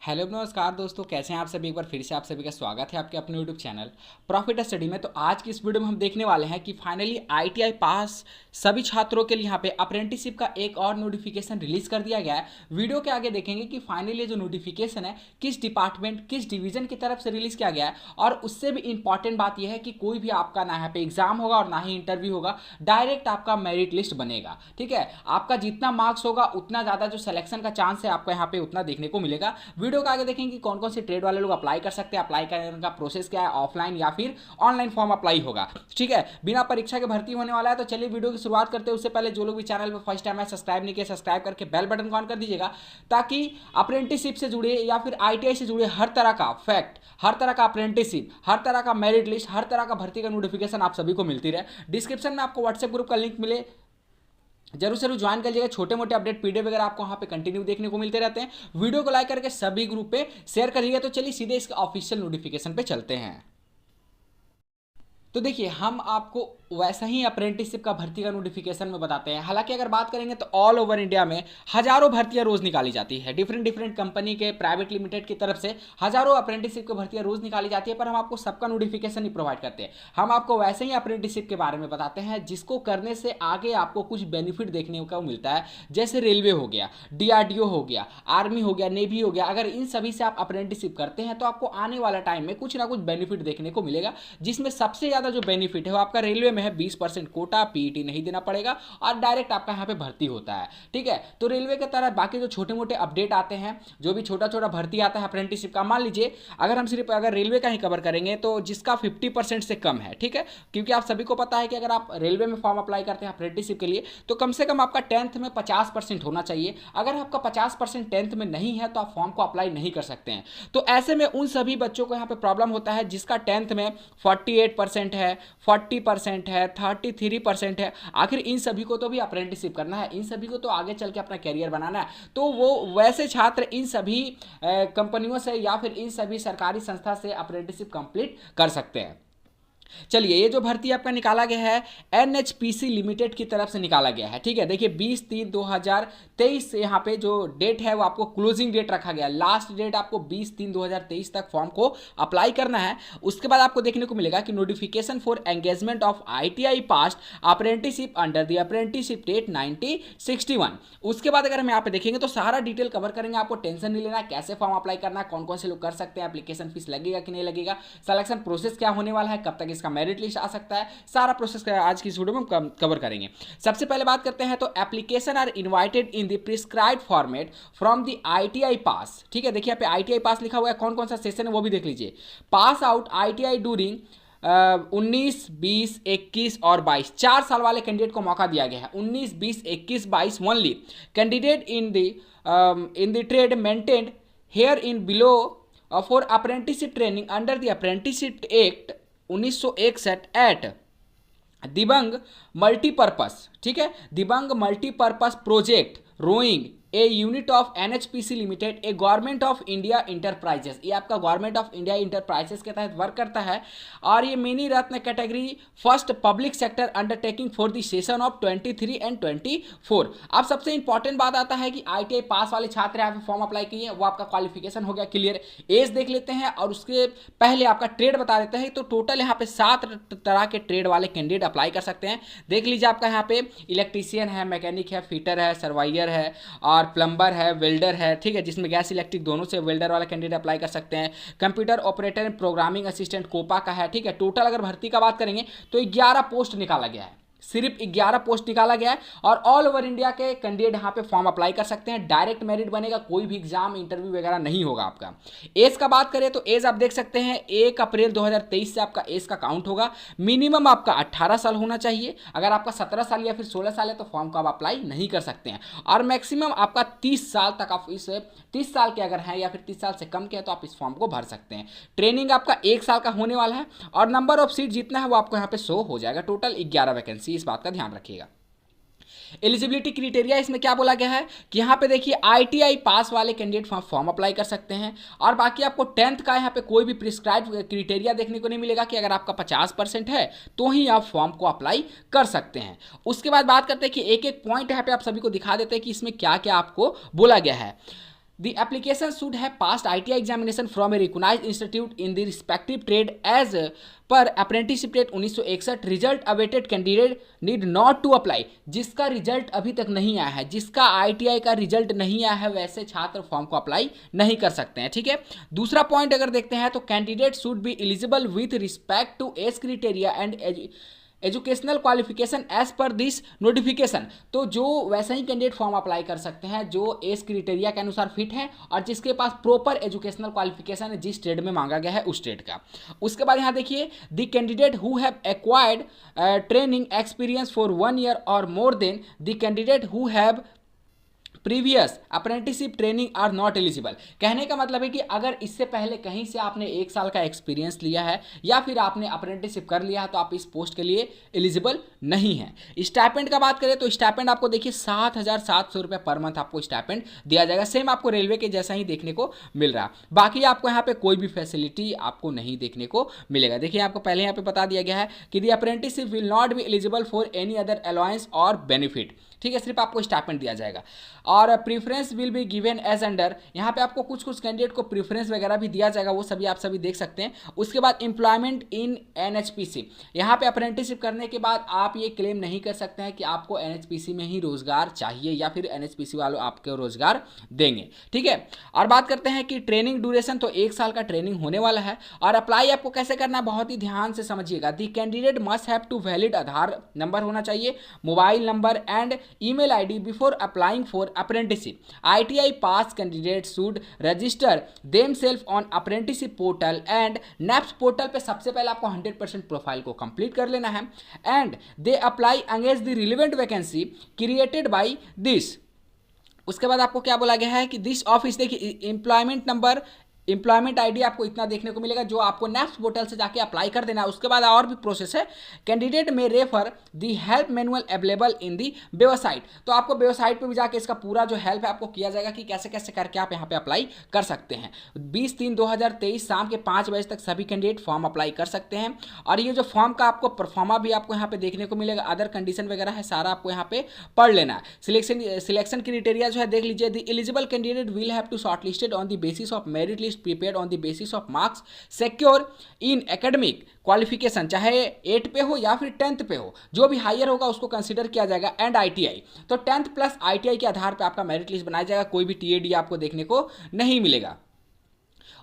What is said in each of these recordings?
Hello नमस्कार दोस्तों, कैसे हैं आप सभी। एक बार फिर से आप सभी का स्वागत है आपके अपने यूट्यूब चैनल प्रॉफिट स्टडी में। तो आज की इस वीडियो में हम देखने वाले हैं कि फाइनली आईटीआई पास सभी छात्रों के लिए यहाँ पे अप्रेंटिसशिप का एक और नोटिफिकेशन रिलीज कर दिया गया है। वीडियो के आगे देखेंगे कि फाइनली जो नोटिफिकेशन है किस डिपार्टमेंट किस डिवीजन की तरफ से रिलीज किया गया है। और उससे भी इंपॉर्टेंट बात यह है कि कोई भी आपका ना यहाँ पे एग्जाम होगा और ना ही इंटरव्यू होगा, डायरेक्ट आपका मेरिट लिस्ट बनेगा। ठीक है, आपका जितना मार्क्स होगा उतना ज़्यादा जो सिलेक्शन का चांस है आपका यहाँ पे उतना देखने को मिलेगा। वीडियो का आगे देखेंगे कि कौन कौन से ट्रेड वाले लोग अप्लाई कर सकते हैं, अप्लाई करने का प्रोसेस क्या है, ऑफलाइन या फिर ऑनलाइन फॉर्म अप्लाई होगा। ठीक है, बिना परीक्षा के भर्ती होने वाला है। तो चलिए वीडियो की शुरुआत करते हैं। उससे पहले जो लोग भी चैनल पर फर्स्ट टाइम है सब्सक्राइब नहीं किया, सब्सक्राइब करके बेल बटन को ऑन कर दीजिएगा, ताकि अप्रेंटिसशिप से जुड़े या फिर आईटीआई से जुड़े हर तरह का फैक्ट, हर तरह का अप्रेंटिसशिप, हर तरह का मेरिट लिस्ट, हर तरह का भर्ती का नोटिफिकेशन आप सभी को मिलती रहे। डिस्क्रिप्शन में आपको व्हाट्सएप ग्रुप का लिंक मिले, जरूर जरूर ज्वाइन कर लीजिएगा। छोटे मोटे अपडेट पीडीएफ वगैरह आपको वहाँ पे कंटिन्यू देखने को मिलते रहते हैं। वीडियो को लाइक करके सभी ग्रुप पे शेयर करिएगा। तो चलिए सीधे इसके ऑफिशियल नोटिफिकेशन पे चलते हैं। तो देखिए, हम आपको वैसा ही अप्रेंटिसशिप का भर्ती का नोटिफिकेशन में बताते हैं। हालांकि अगर बात करेंगे तो ऑल ओवर इंडिया में हजारों भर्तियां रोज निकाली जाती है। डिफरेंट डिफरेंट कंपनी के प्राइवेट लिमिटेड की तरफ से हजारों अप्रेंटिसशिप की भर्तियां रोज निकाली जाती है, पर हम आपको सबका नोटिफिकेशन नहीं प्रोवाइड करते। हम आपको वैसे ही अप्रेंटिसशिप के बारे में बताते हैं जिसको करने से आगे आपको कुछ बेनिफिट देखने को मिलता है, जैसे रेलवे हो गया, डीआरडीओ हो गया, आर्मी हो गया, नेवी हो गया। अगर इन सभी से आप अप्रेंटिसशिप करते हैं तो आपको आने वाला टाइम में कुछ ना कुछ बेनिफिट देखने को मिलेगा, जिसमें सबसे ज्यादा जो बेनिफिट है वो आपका रेलवे में है। 20% कोटा, पीईटी नहीं देना पड़ेगा और डायरेक्ट आपका यहाँ पे भर्ती होता है। ठीक है, तो रेलवे के तरह बाकी जो छोटे मोटे अपडेट आते हैं, जो भी छोटा छोटा भर्ती आता है अप्रेंटिसशिप का, मान लीजिए अगर हम सिर्फ अगर रेलवे का ही कवर करेंगे तो जिसका 50% से कम है। ठीक है, क्योंकि आप सभी को पता है कि अगर आप रेलवे में फॉर्म अप्लाई करते हैं अप्रेंटिसशिप के लिए तो कम से कम आपका 10th में 50% होना चाहिए। अगर आपका 50% 10th में नहीं है तो आप फॉर्म को अप्लाई नहीं कर सकते हैं। तो ऐसे में उन सभी बच्चों को यहाँ पे प्रॉब्लम होता है जिसका 10th में 48% है, 40% है, 33% है। आखिर इन सभी को तो भी अप्रेंटिसशिप करना है, इन सभी को तो आगे चल के अपना करियर बनाना है। तो वो वैसे छात्र इन सभी कंपनियों से या फिर इन सभी सरकारी संस्था से अप्रेंटिसशिप कंप्लीट कर सकते हैं। चलिए, ये जो भर्ती आपका निकाला गया है एनएचपीसी लिमिटेड की तरफ से निकाला गया है। ठीक है, देखिए 20/3/2023 से यहाँ पे जो डेट है वो आपको क्लोजिंग डेट रखा गया है। लास्ट डेट आपको 20/3/2023 तक फॉर्म को अप्लाई करना है। उसके बाद आपको देखने को मिलेगा कि notification for engagement of ITI passed apprenticeship under the apprenticeship date 1961। उसके बाद अगर हम यहाँ पे देखेंगे तो सारा डिटेल कवर करेंगे। आपको टेंशन नहीं लेना, कैसे फॉर्म अप्लाई करना है, कौन कौन से लोग कर सकते हैं, एप्लीकेशन फीस लगेगा कि नहीं लगेगा, सिलेक्शन प्रोसेस क्या होने वाला है, कब तक इसका मेरिट लिस्ट आ सकता है, सारा प्रोसेस आज की इस वीडियो में हम कवर करेंगे। सबसे पहले बात करते हैं तो application are invited in the prescribed format from the ITI pass. ठीक है, देखिए यहाँ पे आईटीआई पास लिखा हुआ है, कौन कौन सा सेशन है वो भी देख लीजिए। पास आउट आईटीआई ड्यूरिंग 19, 20, 21 और 22 4 साल वाले कैंडिडेट को मौका दिया गया है। 19, 20, 21, 22 only candidate in the trade maintained here in below for apprenticeship training under the apprenticeship act 1961 at Dibang multipurpose. ठीक है, Dibang multipurpose project Roing a unit of NHPC limited a government of India enterprises. ये आपका government of India enterprises के तहत work करता है और ये mini Ratna category first public sector undertaking for the session of 23 and 24। अब सबसे इंपॉर्टेंट बात आता है कि आईटीआई पास वाले छात्र यहाँ पे फॉर्म अप्लाई किए, वो आपका क्वालिफिकेशन हो गया क्लियर। एज देख लेते हैं और उसके पहले आपका ट्रेड बता देते हैं। तो टोटल यहाँ पे 7 तरह के ट्रेड वाले कैंडिडेट अप्लाई कर सकते हैं। देख लीजिए, आपका यहाँ पे इलेक्ट्रीशियन है, मैकेनिक है, फिटर है, सर्वाइयर है और प्लम्बर है, वेल्डर है। ठीक है, जिसमें गैस इलेक्ट्रिक दोनों से वेल्डर वाला कैंडिडेट अप्लाई कर सकते हैं। Computer operator and programming assistant COPA का है। ठीक है, टोटल अगर भर्ती का बात करेंगे तो 11 पोस्ट निकाला गया है, सिर्फ 11 पोस्ट निकाला गया है और ऑल ओवर इंडिया के कैंडिडेट यहाँ पे फॉर्म अप्लाई कर सकते हैं। डायरेक्ट मेरिट बनेगा, कोई भी एग्जाम इंटरव्यू वगैरह नहीं होगा आपका। एज का बात करें तो एज आप देख सकते हैं 1 अप्रैल 2023 से आपका एज का काउंट होगा। मिनिमम आपका 18 साल होना चाहिए। अगर आपका 17 साल या फिर 16 साल है तो फॉर्म को आप अप्लाई नहीं कर सकते हैं। और मैक्सिमम आपका 30 साल तक आप इस 30 साल के अगर हैं या फिर 30 साल से कम के हैं तो आप इस फॉर्म को भर सकते हैं। ट्रेनिंग आपका 1 साल का होने वाला है और नंबर ऑफ सीट जितना है वो आपको यहाँ पे शो हो जाएगा। टोटल 11 वैकेंसी, इस बात का ध्यान रखिएगा। एलिजिबिलिटी क्राइटेरिया इसमें क्या बोला गया है कि यहाँ पे देखिए आईटीआई पास वाले कैंडिडेट फॉर्म अप्लाई कर सकते हैं और बाकी आपको 10th का यहाँ पे कोई भी प्रिस्क्राइब क्राइटेरिया देखने को नहीं मिलेगा कि अगर आपका 50% है तो ही आप फॉर्म को अप्लाई कर सकते हैं। उसके बाद बात करते हैं कि एक एक पॉइंट यहाँ पे आप सभी को दिखा देते हैं कि इसमें क्या क्या आपको बोला गया है। The application should have passed ITI examination from a recognized institute in the respective trade as per apprenticeship rate 1961 result awaited candidate need not to apply. जिसका रिजल्ट अभी तक नहीं आया है, जिसका ITI का रिजल्ट नहीं आया है, वैसे छात्र फॉर्म को अप्लाई नहीं कर सकते हैं। ठीक है, दूसरा पॉइंट अगर देखते हैं तो candidate should be eligible with respect to age criteria and educational qualification as per this notification. तो जो वैसे ही कैंडिडेट फॉर्म अप्लाई कर सकते हैं जो एज क्राइटेरिया के अनुसार फिट है और जिसके पास प्रॉपर एजुकेशनल क्वालिफिकेशन है जिस ट्रेड में मांगा गया है उस ट्रेड का। उसके बाद यहाँ देखिए, the candidate who have acquired training experience for 1 year और more than the candidate who have previous apprenticeship training are not eligible. कहने का मतलब है कि अगर इससे पहले कहीं से आपने 1 साल का एक्सपीरियंस लिया है या फिर आपने अप्रेंटिसशिप कर लिया है तो आप इस पोस्ट के लिए एलिजिबल नहीं है। स्टाइपेंड का बात करें तो स्टाइपेंड आपको देखिए 7,700 रुपये पर मंथ आपको स्टाइपेंड दिया जाएगा। सेम आपको रेलवे के जैसा ही देखने को मिल रहा है। बाकी आपको यहाँ पे कोई भी फैसिलिटी आपको नहीं देखने को मिलेगा। देखिए आपको पहले यहाँ पे बता दिया गया है कि the apprenticeship will not be eligible for any other allowance और बेनिफिट। ठीक है, सिर्फ आपको स्टाइपेंड दिया जाएगा और preference will be given as under. यहाँ पे आपको कुछ कैंडिडेट को प्रीफरेंस वगैरह भी दिया जाएगा, वो सभी आप सभी देख सकते हैं। उसके बाद एम्प्लॉयमेंट इन NHPC। यहाँ पे अप्रेंटिसशिप करने के बाद आप ये क्लेम नहीं कर सकते हैं कि आपको NHPC में ही रोजगार चाहिए या फिर NHPC वालों आपको रोजगार देंगे। ठीक है, और बात करते हैं कि ट्रेनिंग ड्यूरेशन, तो 1 साल का ट्रेनिंग होने वाला है। और अप्लाई आपको कैसे करना है बहुत ही ध्यान से समझिएगा। The candidate must have to valid Aadhaar number होना चाहिए, mobile number and email ID before applying for apprenticeship. ITI pass candidate should register themselves on apprenticeship portal and NAPS portal पे सबसे पहले आपको 100% प्रोफाइल को कंप्लीट कर लेना है and they apply against the relevant vacancy created by this. उसके बाद आपको क्या बोला गया है कि दिस ऑफिस, देखिए एम्प्लॉयमेंट नंबर, एम्प्लॉयमेंट ID आपको इतना देखने को मिलेगा जो आपको NAPS पोर्टल से जाके अप्लाई कर देना है। उसके बाद और भी प्रोसेस है। कैंडिडेट में refer the help manual available in the website. तो आपको वेबसाइट पे भी जाके इसका पूरा जो हेल्प है आपको किया जाएगा कि कैसे कैसे करके आप यहाँ पे अप्लाई कर सकते हैं। 20/3/2023 शाम के 5 बजे तक सभी कैंडिडेट फॉर्म अप्लाई कर सकते हैं। और ये जो फॉर्म का आपको परफॉर्मा भी आपको यहाँ पे देखने को मिलेगा, अदर कंडीशन वगैरह है, सारा आपको यहाँ पे पढ़ लेना है। सिलेक्शन क्राइटेरिया जो है देख लीजिए। The eligible candidate will have to shortlisted on the basis of merit list prepared on the basis of marks secure in academic qualification, चाहे 8 पे हो या फिर 10th पे हो, जो भी हायर होगा उसको कंसीडर किया जाएगा एंड ITI। तो 10th प्लस ITI के आधार पे आपका मेरिट लिस्ट बनाया जाएगा, कोई भी TAD आपको देखने को नहीं मिलेगा।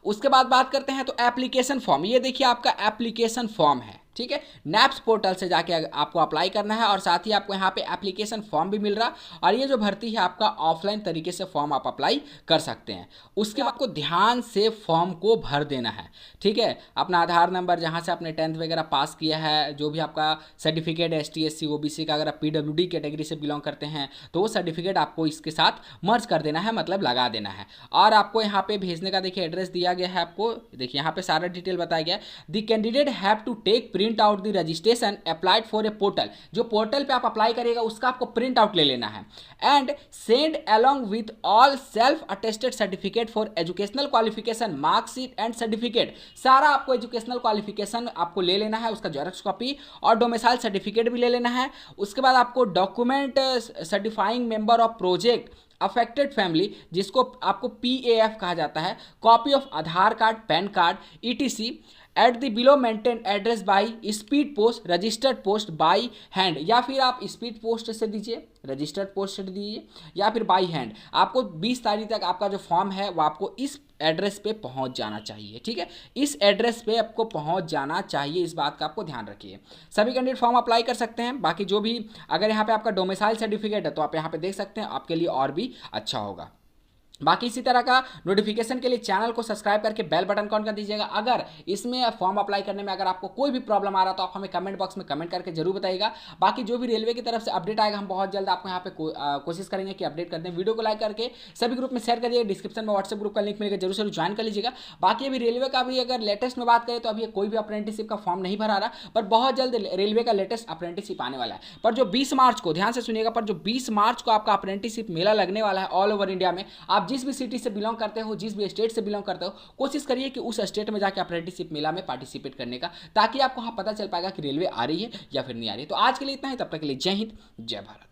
उसके बाद बात करते हैं तो एप्लीकेशन फॉर्म। ये देखिए आपका एप्लीकेशन फॉर्म है। ठीक है, NAPS पोर्टल से जाके आपको अप्लाई करना है और साथ ही आपको यहाँ पे एप्लीकेशन फॉर्म भी मिल रहा। और ये जो भर्ती है आपका ऑफलाइन तरीके से फॉर्म आप अप्लाई कर सकते हैं। उसके बाद आपको ध्यान से फॉर्म को भर देना है। ठीक है, अपना आधार नंबर, जहाँ से आपने 10th वगैरह पास किया है, जो भी आपका सर्टिफिकेट ST SC OBC का, अगर आप PWD कैटेगरी से बिलोंग करते हैं तो वो सर्टिफिकेट आपको इसके साथ मर्ज कर देना है, मतलब लगा देना है। और आपको यहाँ पे भेजने का देखिए एड्रेस दिया गया है आपको, देखिए यहाँ पे सारा डिटेल बताया गया। The candidate have to take print out the registration applied for a portal. जो पोर्टल पे आप अप्लाई करिएगा उसका आपको प्रिंट आउट ले लेना है and send along with all self attested certificate for educational qualification, marksheet and certificate. सारा आपको एजुकेशनल क्वालिफिकेशन आपको ले लेना है, उसका जेरॉक्स कॉपी और डोमिसाइल सर्टिफिकेट भी ले लेना है। उसके बाद आपको document certifying member of project affected family, जिसको आपको PAF कहा जाता है, copy of Aadhaar card, pan card ETC at the below maintain address by speed post, registered post by hand, या फिर आप स्पीड पोस्ट से दीजिए, रजिस्टर्ड पोस्ट से दीजिए या फिर बाई हैंड। आपको 20 तारीख तक आपका जो फॉर्म है वो आपको इस एड्रेस पे पहुंच जाना चाहिए। ठीक है, इस एड्रेस पे आपको पहुंच जाना चाहिए, इस बात का आपको ध्यान रखिए। सभी कैंडिडेट फॉर्म अप्लाई कर सकते हैं। बाकी जो भी अगर यहाँ पे आपका डोमिसाइल सर्टिफिकेट है तो आप यहाँ पे देख सकते हैं, आपके लिए और भी अच्छा होगा। बाकी इसी तरह का नोटिफिकेशन के लिए चैनल को सब्सक्राइब करके बेल बटन कॉन कर दीजिएगा। अगर इसमें फॉर्म अप्लाई करने में अगर आपको कोई भी प्रॉब्लम आ रहा तो आप हमें कमेंट बॉक्स में कमेंट करके जरूर बताइएगा। बाकी जो भी रेलवे की तरफ से अपडेट आएगा हम बहुत जल्द आपको यहाँ पे कोशिश करेंगे कि अपडेट कर दें। वीडियो को लाइक करके सभी ग्रुप में शेयर कर दिए, डिस्क्रिप्शन में व्हाट्सएप ग्रुप का लिंक मिलेगा, जरूर से ज्वाइन कर लीजिएगा। बाकी अभी रेलवे का भी अगर लेटेस्ट में बात करें तो अभी कोई भी अप्रेंटिसशिप का फॉर्म नहीं भरा रहा, पर बहुत जल्द रेलवे का लेटेस्ट अप्रेंटिसशिप आने वाला है। पर जो 20 मार्च को, ध्यान से सुनिएगा, पर जो 20 मार्च को आपका अप्रेंटिसशिप मेला लगने वाला है ऑल ओवर इंडिया में। आप जिस भी सिटी से बिलोंग करते हो, जिस भी स्टेट से बिलोंग करते हो, कोशिश करिए कि उस स्टेट में जाकर अप्रेंटिसशिप मेला में पार्टिसिपेट करने का, ताकि आपको वहां पता चल पाएगा कि रेलवे आ रही है या फिर नहीं आ रही है। तो आज के लिए इतना ही, तब तक के लिए जय हिंद, जय भारत।